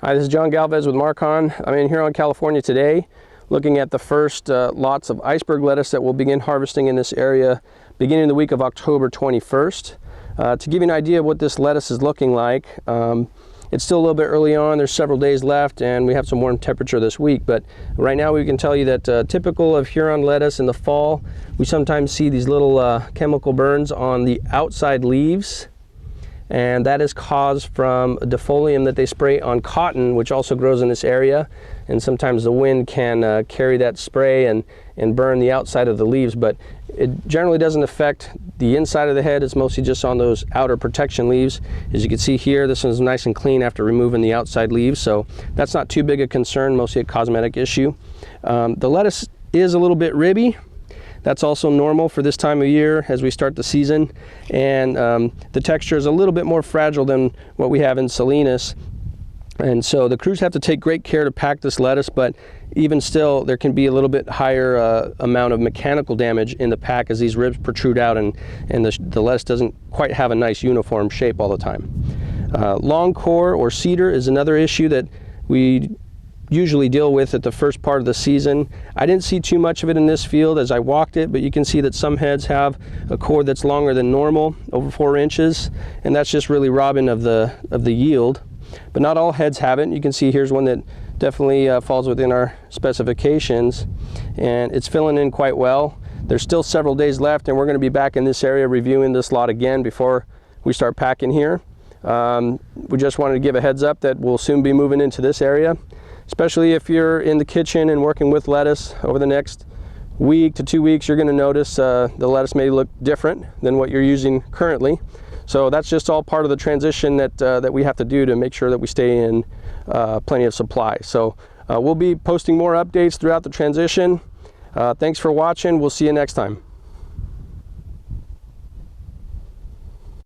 Hi, this is John Galvez with Marcon. I'm in Huron, California today, looking at the first lots of iceberg lettuce that we'll begin harvesting in this area beginning the week of October 21st. To give you an idea of what this lettuce is looking like, it's still a little bit early on. There's several days left and we have some warm temperature this week, but right now we can tell you that typical of Huron lettuce in the fall, we sometimes see these little chemical burns on the outside leaves, and that is caused from a defolium that they spray on cotton, which also grows in this area, and sometimes the wind can carry that spray and burn the outside of the leaves, but it generally doesn't affect the inside of the head. It's mostly just on those outer protection leaves. As you can see here, this one's nice and clean after removing the outside leaves, so that's not too big a concern, mostly a cosmetic issue. The lettuce is a little bit ribby. That's also normal for this time of year as we start the season, and the texture is a little bit more fragile than what we have in Salinas, and so the crews have to take great care to pack this lettuce, but even still there can be a little bit higher amount of mechanical damage in the pack as these ribs protrude out and the lettuce doesn't quite have a nice uniform shape all the time. Long core or cedar is another issue that we usually deal with at the first part of the season. I didn't see too much of it in this field as I walked it, but you can see that some heads have a core that's longer than normal, over 4 inches, and that's just really robbing of the yield. But not all heads have it. You can see here's one that definitely falls within our specifications, and it's filling in quite well. There's still several days left, and we're going to be back in this area reviewing this lot again before we start packing here. We just wanted to give a heads up that we'll soon be moving into this area, especially if you're in the kitchen and working with lettuce. Over the next week to 2 weeks, you're going to notice the lettuce may look different than what you're using currently. So that's just all part of the transition that we have to do to make sure that we stay in plenty of supply. So we'll be posting more updates throughout the transition. Thanks for watching. We'll see you next time.